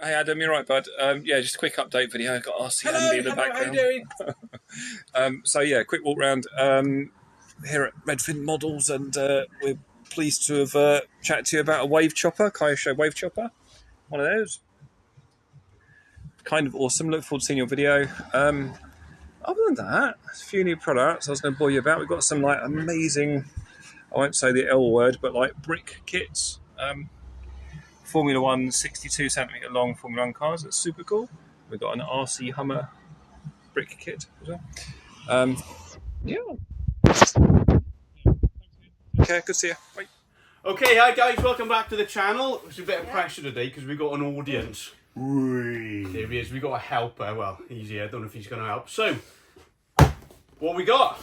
Hey Adam, you're right, bud. Yeah, just a quick update video. I've got RC Hello, Andy in the hello, background. how you doing? So yeah, quick walk round here at Redfin Models, and we're pleased to have chatted to you about a wave chopper, Kyosho wave chopper. One of those, kind of awesome. Look forward to seeing your video. Other than that, a few new products I was going to bore you about. We've got some like amazing, I won't say the L word, but like brick kits. Formula One 62 centimetre long Formula One cars. That's super cool. We've got an RC Hummer brick kit as well. Yeah. Okay, good to see you. Bye. Okay, hi guys, welcome back to the channel. It's a bit of pressure today because we've got an audience. There he is, we got a helper. Well, he's here, I don't know if he's going to help. So, what we got?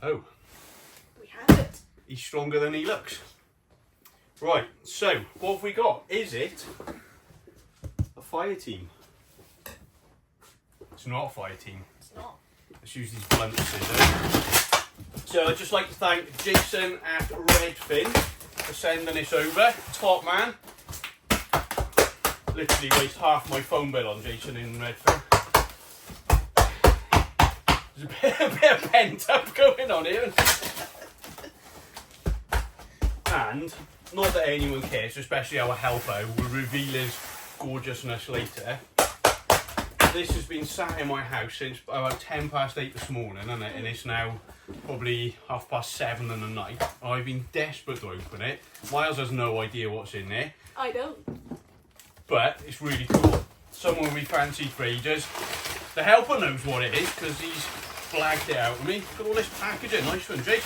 Oh. We have it. He's stronger than he looks. Right, so, what have we got? Is it a fire team? It's not a fire team. It's not. Let's use these blunt scissors. So I'd just like to thank Jason at Redfin for sending this over. Top man. Literally waste half my phone bill on Jason in Redfin. There's a bit of pent up going on here. And, not that anyone cares, especially our helper, who will reveal his gorgeousness later. This has been sat in my house since about 8:10 this morning, isn't it? And it's now probably 7:30 in the night. I've been desperate to open it. Miles has no idea what's in there, I don't. but it's really cool. Someone we fancied for ages. The helper knows what it is because he's flagged it out with me. Look at all this packaging, nice one, Jake.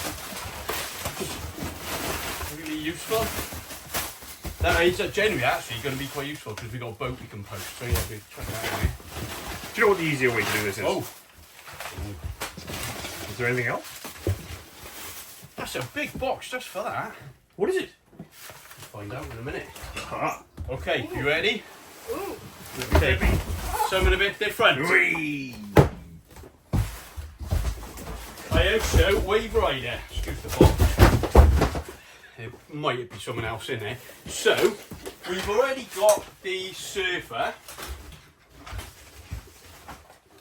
Really useful. That is generally actually going to be quite useful because we've got a boat we can post. So yeah, we'll check that out. Do you know what the easier way to do this is? Oh, Is there anything else? that's a big box just for that. What is it? We'll find out in a minute. Ah, Okay, you ready? Ooh. Okay, something a bit different. whee! Kyosho Wave Rider. Excuse the box. There might be someone else in there. So, we've already got the Surfer,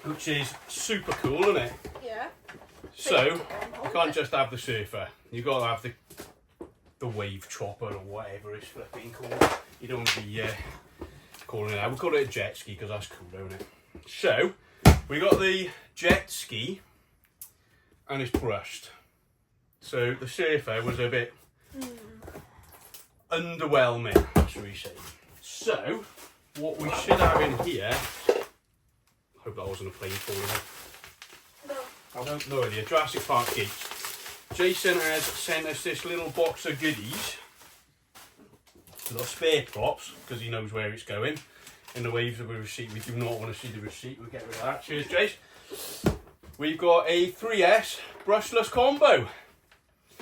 which is super cool, isn't it? Yeah. So, you can't just have the Surfer. You've got to have the Wave Chopper or whatever it's flipping called. You don't want to be calling it out. We'll call it a jet ski because that's cool, don't it? So, we got the jet ski and it's brushed. So, the Surfer was a bit underwhelming, shall we say. So, what we should have in here, hope that wasn't a plane falling. No. I don't know idea. Jurassic Park gates. Jason has sent us this little box of goodies. Little spare props, because he knows where it's going. In the waves of a receipt, we do not want to see the receipt. We'll get rid of that. Cheers, Jace. We've got a 3S brushless combo.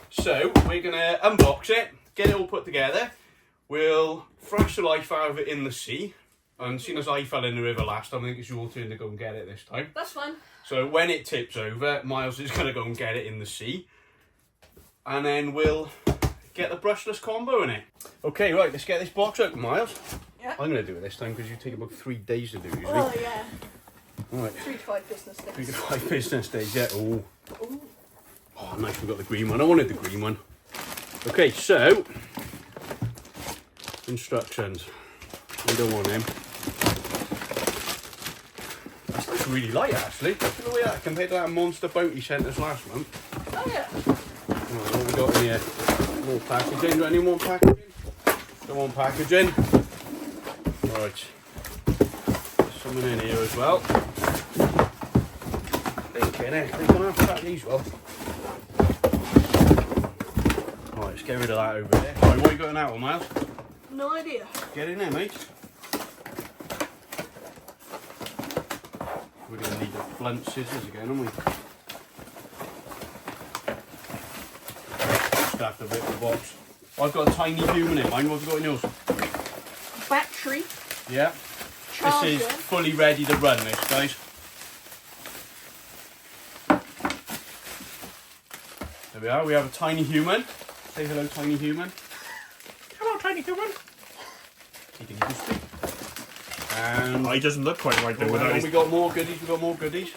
So, we're going to unbox it, get it all put together. We'll thrash the life out of it in the sea. And seeing as I fell in the river last time, I think it's your turn to go and get it this time. That's fine. So when it tips over, Miles is going to go and get it in the sea. And then we'll get the brushless combo in it. Okay, right, let's get this box open, Miles. Yeah. I'm going to do it this time because you take about 3 days to do usually. Oh yeah. Right, 3 to 5 business days. 3 to 5 business days, yeah. Oh. Ooh. Oh, nice, we got the green one. I wanted the green one. Okay, so instructions. We don't want them. That's really light, actually. Look at that compared to that Monster boat he sent us last month. Oh yeah. Right, what we got in here? More packaging. Got any more packaging? Don't want packaging. Right. There's something in here as well. Thinking it. They're gonna have to pack these well. Right, let's get rid of that over there. Right, what you got in that one, Miles? No idea. Get in there, mate. We're going to need the blunt scissors again, aren't we? Stacked a bit of the box. I've got a tiny human in mine. What have you got in yours? Battery. Yeah. Charger. This is fully ready to run, this, guys. There we are. We have a tiny human. Say hello, tiny human. Hello, tiny human. You think you can speak? And Oh, he doesn't look quite right though. Without we his... got more goodies. We got more goodies.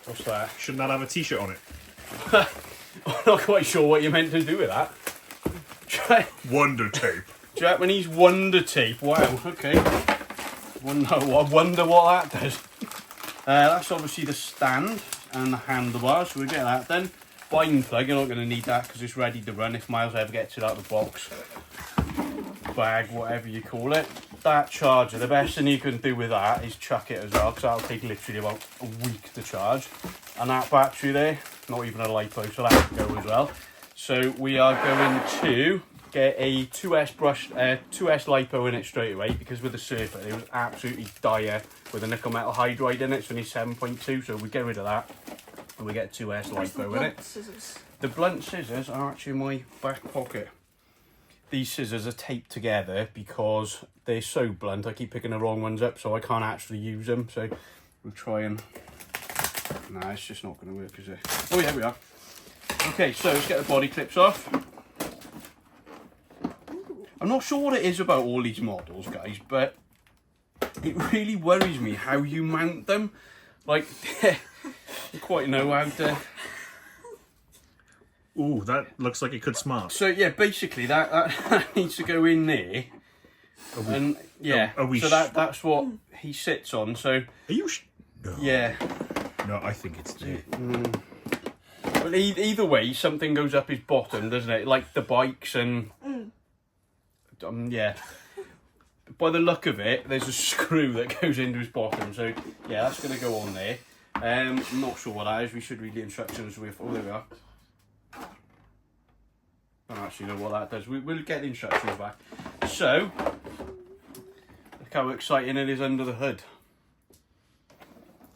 What's that? Shouldn't that have a T-shirt on it? I'm not quite sure what you're meant to do with that. Wonder tape. Japanese wonder tape. Wow. Okay. I wonder what that does. That's obviously the stand and the handlebars. So we'll get that then. Bind plug. You're not going to need that because it's ready to run if Miles ever gets it out of the box, bag, whatever you call it. That charger. The best thing you can do with that is chuck it as well, because that'll take literally about a week to charge. And that battery there, not even a LiPo, so that will go as well. So we are going to get a 2S brush, 2S LiPo in it straight away, because with the Surfer it was absolutely dire with a nickel metal hydride in it. It's only 7.2, so we get rid of that and we get 2S LiPo in it. Scissors. The blunt scissors are actually in my back pocket. These scissors are taped together because they're so blunt. I keep picking the wrong ones up, so I can't actually use them. So we'll try and... Nah, it's just not going to work, is it? Oh, yeah, we are. Okay, so let's get the body clips off. I'm not sure what it is about all these models, guys, but it really worries me how you mount them. Like, you quite know how to... Ooh, that looks like it could smart. So yeah, basically that needs to go in there, and yeah, Are we so that's what he sits on. So Are you? No. yeah, No, I think it's. well, either way, something goes up his bottom, doesn't it? Like the bikes and yeah. By the look of it, there's a screw that goes into his bottom. So yeah, that's going to go on there. I'm not sure what that is. We should read the instructions with. Oh, there we are. I don't actually know what that does. We'll get the instructions back. So, look how exciting it is under the hood.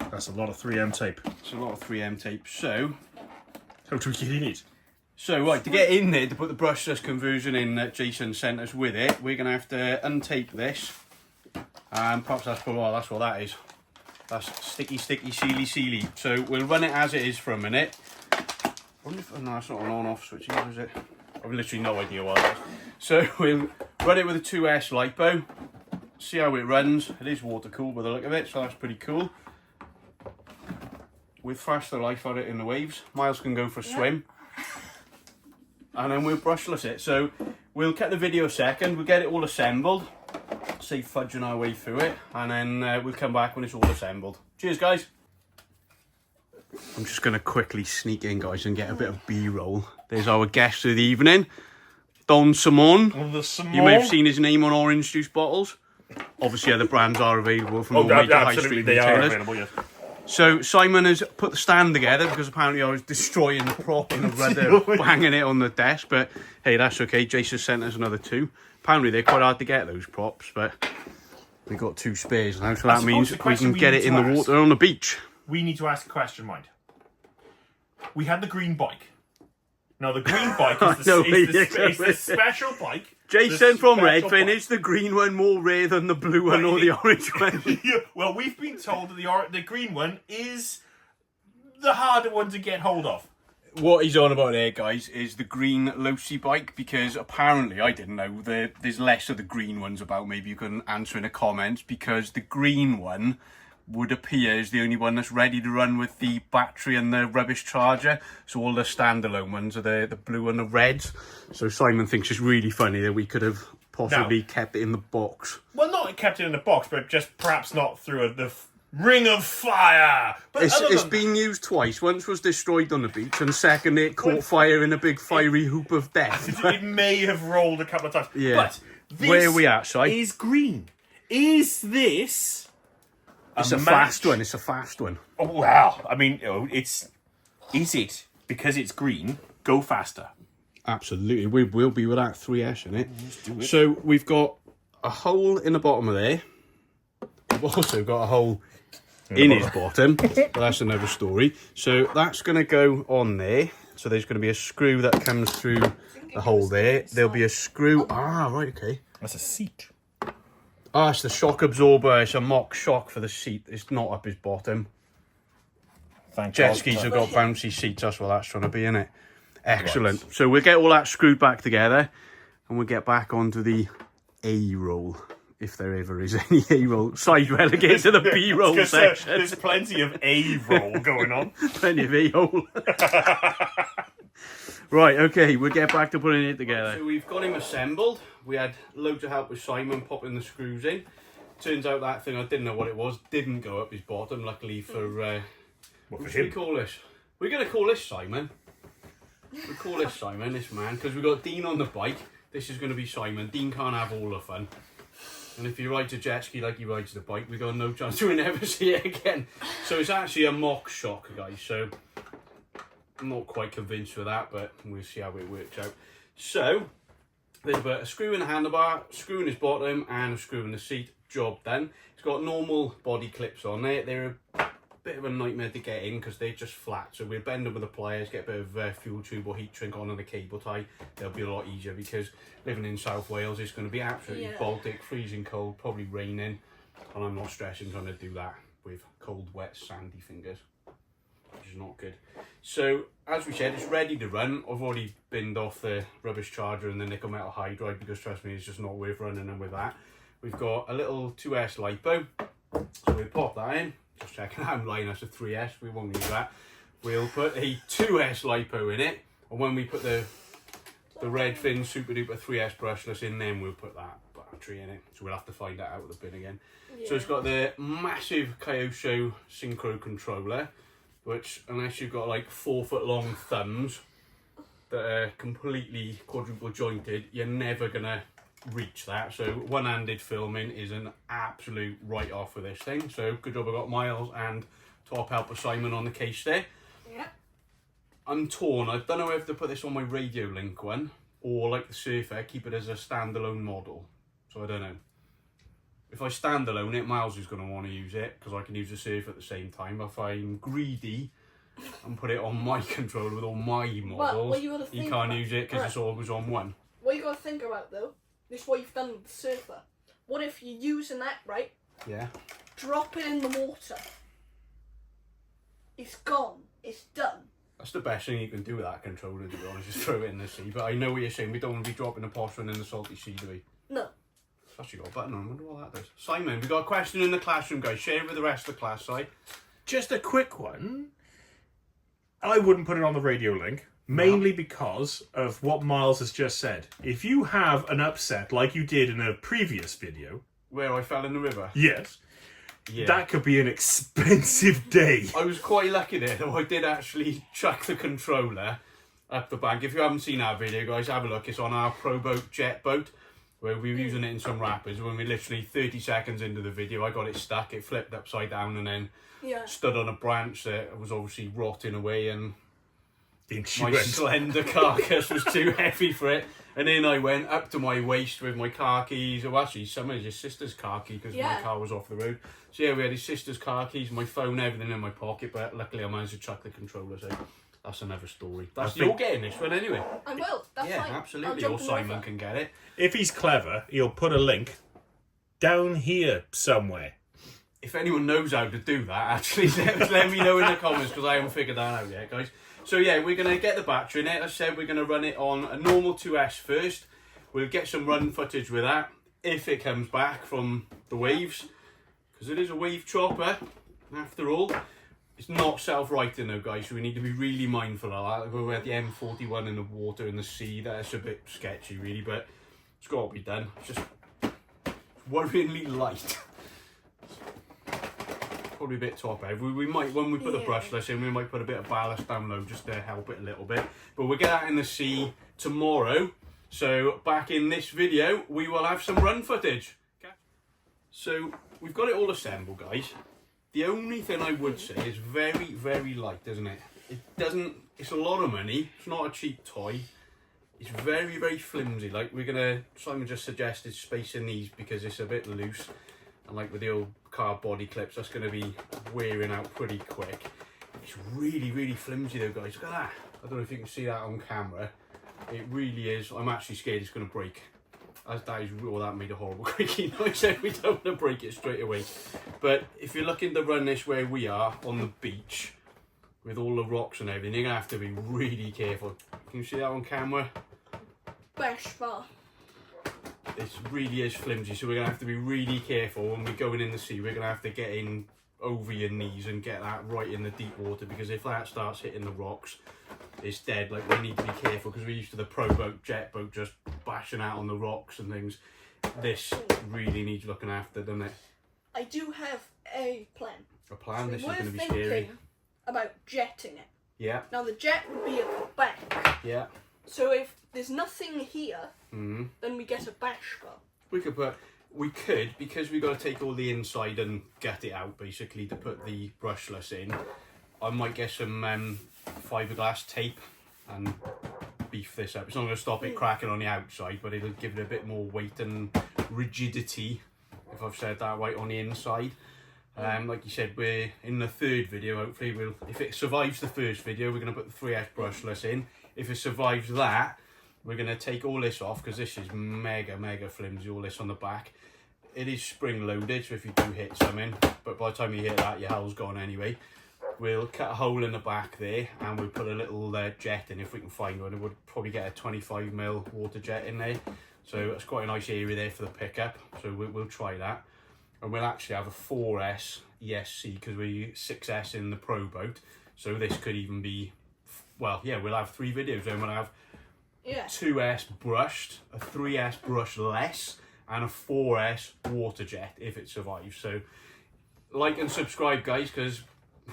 That's a lot of 3M tape. It's a lot of 3M tape. So, How do we get in it? right, to get in there, to put the brushless conversion in that Jason sent us with it, we're going to have to untape this. And perhaps that's what that is. That's sticky, sealy. So, we'll run it as it is for a minute. I wonder if, no, it's not an on-off switch either, is it? I've literally no idea what it is. So we'll run it with a 2S LiPo, see how it runs. It is water cooled by the look of it, so that's pretty cool. We'll thrash the life out of it in the waves. Miles can go for a swim. And then we'll brushless it. So we'll cut the video a second, we'll get it all assembled, save fudging our way through it, and then we'll come back when it's all assembled. Cheers, guys. I'm just going to quickly sneak in, guys, and get a bit of B-roll. There's our guest of the evening, Don Simon. You may have seen his name on orange juice bottles. Obviously, other brands are available from all major high street they are retailers. available, yes. So Simon has put the stand together because apparently I was destroying the prop in the rudder, banging it on the desk. But hey, that's okay. Jason sent us another two. Apparently they're quite hard to get, those props, but we got two spares now, so that means we can get it in the water on the beach. We need to ask a question, mind. We had the green bike. Now, the green bike is the special bike. Jason from Redfin, is the green one more rare than the blue one or the orange one? Well, we've been told that the green one is the harder one to get hold of. What he's on about there, guys, is the green Losi bike, because apparently, I didn't know, there's less of the green ones about. Maybe you can answer in the comments, because the green one would appear as the only one that's ready to run with the battery and the rubbish charger. So all the standalone ones are the blue and the reds. So Simon thinks it's really funny that we could have possibly kept it in the box. Well, not kept it in the box, but just perhaps not through the ring of fire. But it's been used twice. Once was destroyed on the beach, and second it caught fire in a big fiery hoop of death. It may have rolled a couple of times. Yeah. But this where are we at, Si? is green. Is this... It's a fast one. It's a fast one. Oh, wow. I mean, it's... Is it, because it's green, go faster? Absolutely. We will be with that 3S in it. So we've got a hole in the bottom of there. We've also got a hole in his bottom. But that's another story. So that's going to go on there. So there's going to be a screw that comes through the hole there. There'll be a screw. Ah, right, okay. That's a seat. Ah, it's the shock absorber. It's a mock shock for the seat. It's not up his bottom. Jet skis have got bouncy seats. That's what that's trying to be, isn't it? Excellent. Right. So we'll get all that screwed back together and we'll get back onto the A roll. if there ever is any A-roll, side relegate to the B-roll section. There's plenty of A-roll going on. Plenty of A-hole. Right, okay, we'll get back to putting it together. So we've got him assembled. We had loads of help with Simon popping the screws in. Turns out that thing, I didn't know what it was, didn't go up his bottom, luckily for... what should we call this? We're going to call this Simon. We'll call this Simon, this man, because we've got Dean on the bike. This is going to be Simon. Dean can't have all the fun. And if he rides a jet ski like he rides the bike, we've got no chance to ever see it again. So it's actually a mock shock, guys. So I'm not quite convinced with that, but we'll see how it works out. So there's a screw in the handlebar, screw in his bottom, and a screw in the seat. Job done. It's got normal body clips on there. They're a bit of a nightmare to get in because they're just flat. So we'll bend them with the pliers, get a bit of fuel tube or heat shrink on the cable tie. They'll be a lot easier because living in South Wales, it's going to be absolutely Baltic, freezing cold, probably raining. And I'm not stressing trying to do that with cold, wet, sandy fingers, which is not good. So, as we said, it's ready to run. I've already binned off the rubbish charger and the nickel metal hydride because, trust me, it's just not worth running them with that. We've got a little 2S LiPo, so we'll pop that in. Just checking I'm lying, that's a 3S, we won't use that. We'll put a 2S LiPo in it, and when we put the Redfin Super Duper 3S brushless in, then we'll put that battery in it. So we'll have to find that out with the bin again. Yeah. So it's got the massive Kyosho Synchro controller, which, unless you've got like 4 foot long thumbs that are completely quadruple jointed, you're never gonna reach that. So one-handed filming is an absolute write-off with this thing. So good job I got Miles and top helper Simon on the case there. Yeah. I'm torn. I don't know if to put this on my Radio Link one or like the Surfer, keep it as a standalone model. So I don't know. If I standalone it, Miles is going to want to use it because I can use the Surfer at the same time. If I'm greedy and put it on my controller with all my models, he can't use it because it's always on one. What you got to think about though, this is what you've done with the Surfer. What if you're using that, right? Yeah. Drop it in the water. It's gone. It's done. That's the best thing you can do with that controller, to be honest, just throw it in the sea. But I know what you're saying, we don't want to be dropping a posh one in the salty sea, do we? No. It's actually got a button on, I wonder what that does. Simon, we got a question in the classroom, guys. Share it with the rest of the class, Si. Just a quick one. I wouldn't put it on the Radio Link, mainly because of what Miles has just said. If you have an upset like you did in a previous video... Where I fell in the river? Yes. Yeah. That could be an expensive day. I was quite lucky there, though. I did actually chuck the controller up the bank. If you haven't seen our video, guys, have a look. It's on our Pro Boat jet boat, where we were using it in some rapids. When we literally 30 seconds into the video, I got it stuck. It flipped upside down and then stood on a branch that was obviously rotting away, and my slender carcass was too heavy for it. And then I went up to my waist with my car keys. Well, actually, some of his sister's car key because my car was off the road. So yeah, we had his sister's car keys, my phone, everything in my pocket. But luckily, I managed to chuck the controller. So that's another story. You're getting this one anyway. I will. That's fine. Absolutely. Or Simon can get it. If he's clever, he'll put a link down here somewhere. If anyone knows how to do that, actually, let me know in the comments because I haven't figured that out yet, guys. So yeah, we're going to get the battery in it. As I said, we're going to run it on a normal 2S first. We'll get some run footage with that, if it comes back from the waves. Because it is a wave chopper, after all. It's not self-righting though, guys, so we need to be really mindful of that. We're at the M41 in the water, in the sea. That's a bit sketchy, really, but it's got to be done. It's just worryingly light. Probably a bit top heavy. We might, when we put the brushless in, we might put a bit of ballast down low just to help it a little bit. But we'll get that in the sea tomorrow. So back in this video, we will have some run footage. Okay. So we've got it all assembled, guys. The only thing I would say is very, very light, isn't it? It's a lot of money. It's not a cheap toy. It's very, very flimsy. Like Simon just suggested spacing these because it's a bit loose. And like with the old car body clips, that's going to be wearing out pretty quick. It's really, really flimsy though, guys. Look at that. I don't know if you can see that on camera. It really is. I'm actually scared it's going to break. That made a horrible creaky noise. We don't want to break it straight away. But if you're looking to run this where we are, on the beach, with all the rocks and everything, you're going to have to be really careful. Can you see that on camera? Besh far. it really is flimsy, so we're going to have to be really careful when we're going in the sea. We're going to have to get in over your knees and get that right in the deep water, because if that starts hitting the rocks, it's dead. Like, we need to be careful, because we're used to the pro boat, jet boat, just bashing out on the rocks and things. This really needs looking after, doesn't it? I do have a plan. A plan? So This is we're going to be thinking scary. about jetting it. Yeah, Now the jet would be at the back. yeah. So if there's nothing here, Mm-hmm. then we get a bash bar. We could, because we've got to take all the inside and gut it out, basically, to put the brushless in. I might get some fiberglass tape and beef this up. It's not going to stop it cracking on the outside, but it'll give it a bit more weight and rigidity, if I've said that right, on the inside. Like you said, we're in the third video. Hopefully, if it survives the first video, we're going to put the 3S brushless in. If it survives that, we're going to take all this off, because this is mega flimsy, all this on the back. It is spring loaded, so if you do hit something, but by the time you hit that, your hull's gone anyway. We'll cut a hole in the back there, and we'll put a little jet in, if we can find one. We'll probably get a 25mm water jet in there, so that's quite a nice area there for the pickup, so we'll try that. And we'll actually have a 4S ESC, because we're 6S in the pro boat, so this could even be, well, yeah, we'll have 3 videos, then we'll have 2S brushed, a 3S brushless, and a 4S water jet if it survives. So like and subscribe, guys, because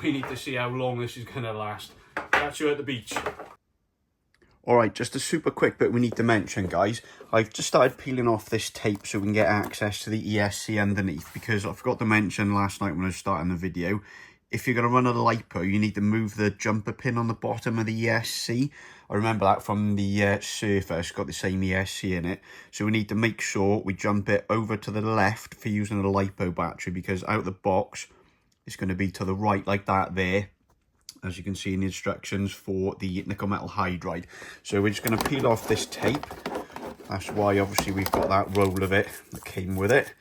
we need to see how long this is going to last. Catch you at the beach. Alright, just a super quick bit we need to mention, guys. I've just started peeling off this tape so we can get access to the ESC underneath, because I forgot to mention last night when I was starting the video, if you're going to run a LiPo, you need to move the jumper pin on the bottom of the ESC. I remember that from the Surfer, it's got the same ESC in it. So we need to make sure we jump it over to the left for using a LiPo battery, because out of the box, it's going to be to the right like that there, as you can see in the instructions for the nickel metal hydride. So we're just going to peel off this tape. That's why obviously we've got that roll of it that came with it.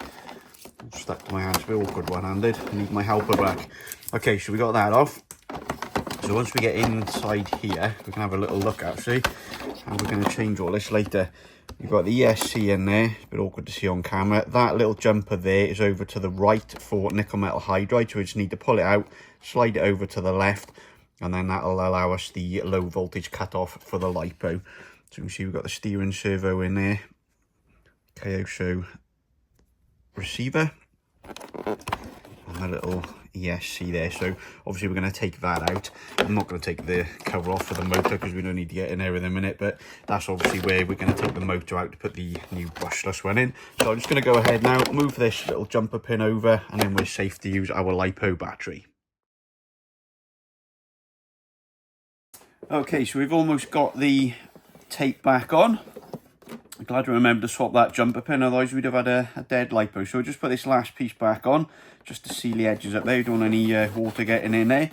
Stuck to my hands, a bit awkward one-handed. I need my helper back. Okay, so we got that off. So once we get inside here, we can have a little look actually, and we're going to change all this later. You've got the ESC in there, it's a bit awkward to see on camera. That little jumper there is over to the right for nickel metal hydride, so we just need to pull it out, slide it over to the left, and then that'll allow us the low voltage cut off for the LiPo. So you can see we've got the steering servo in there, Kaioso receiver, and a little ESC there. So obviously we're going to take that out. I'm not going to take the cover off for the motor because we don't need to get in there in a minute, but that's obviously where we're going to take the motor out to put the new brushless one in. So I'm just going to go ahead now, move this little jumper pin over, and then we're safe to use our LiPo battery. Okay, so we've almost got the tape back on. I'm glad I remembered to swap that jumper pin, otherwise we'd have had a dead LiPo. So we'll just put this last piece back on, just to seal the edges up there. You don't want any water getting in there.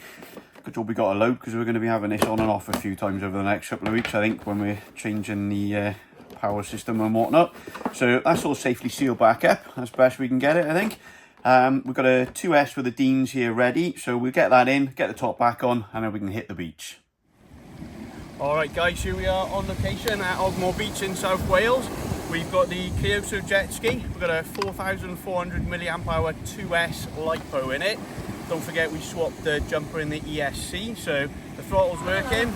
Good job we got a load, because we're going to be having this on and off a few times over the next couple of weeks, I think, when we're changing the power system and whatnot. So that's all safely sealed back up, as best we can get it, I think. We've got a 2S with the Deans here ready, so we'll get that in, get the top back on, and then we can hit the beach. Alright guys, here we are on location at Ogmore Beach in South Wales. We've got the Kaioso jet ski. We've got a 4,400 milliamp hour 2S LiPo in it. Don't forget we swapped the jumper in the ESC, so the throttle's working,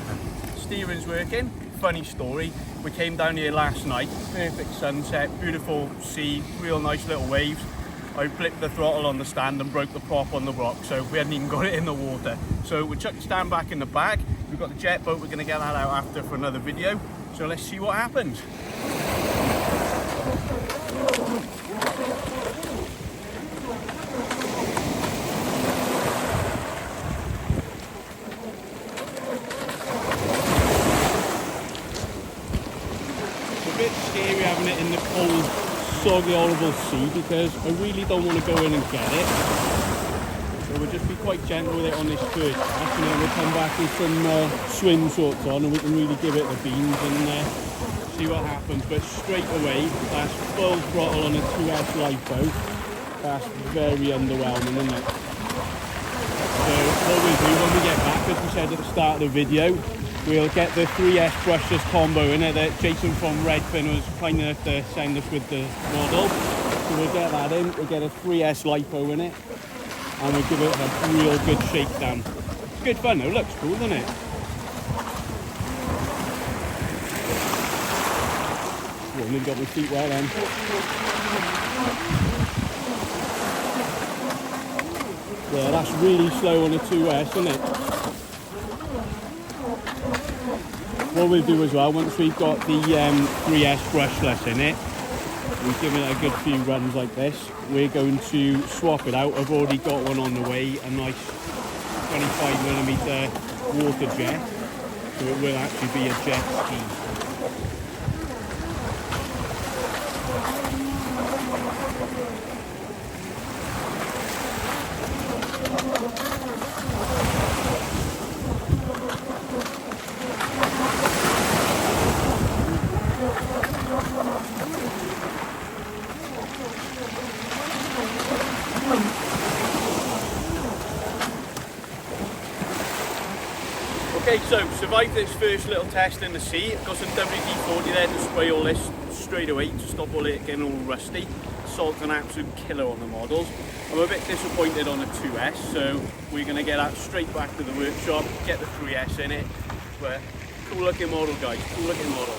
steering's working. Funny story, we came down here last night, perfect sunset, beautiful sea, real nice little waves. I flipped the throttle on the stand and broke the prop on the rock, so we hadn't even got it in the water. So we chucked the stand back in the bag. We've got the jet boat, we're going to get that out after for another video. So let's see what happens. It's a bit scary having it in the cold, soggy, horrible sea, because I really don't want to go in and get it. So we'll just be quite gentle with it on this first cast, and then we'll come back with some swim shorts on, and we can really give it the beans and see what happens. But straight away, that's full throttle on a 2S LiPo. That's very underwhelming, isn't it? So what we'll do when we get back, as we said at the start of the video, we'll get the 3S brushless combo in it that Jason from Redfin was kind enough to send us with the model. So we'll get that in, we'll get a 3S LiPo in it, and we'll give it a real good shakedown. It's good fun though, looks cool, doesn't it? Well, I nearly got my feet wet then. Yeah, that's really slow on the 2S, isn't it? What we'll do as well, once we've got the 3S brushless in it, we've given it a good few runs like this, we're going to swap it out. I've already got one on the way, a nice 25mm water jet, so it will actually be a jet ski. Okay, so survived this first little test in the sea. I've got some WD-40 there to spray all this straight away to stop all it getting all rusty. Salt's an absolute killer on the models. I'm a bit disappointed on the 2S, so we're going to get that straight back to the workshop, get the 3S in it. But cool looking model, guys, cool looking model.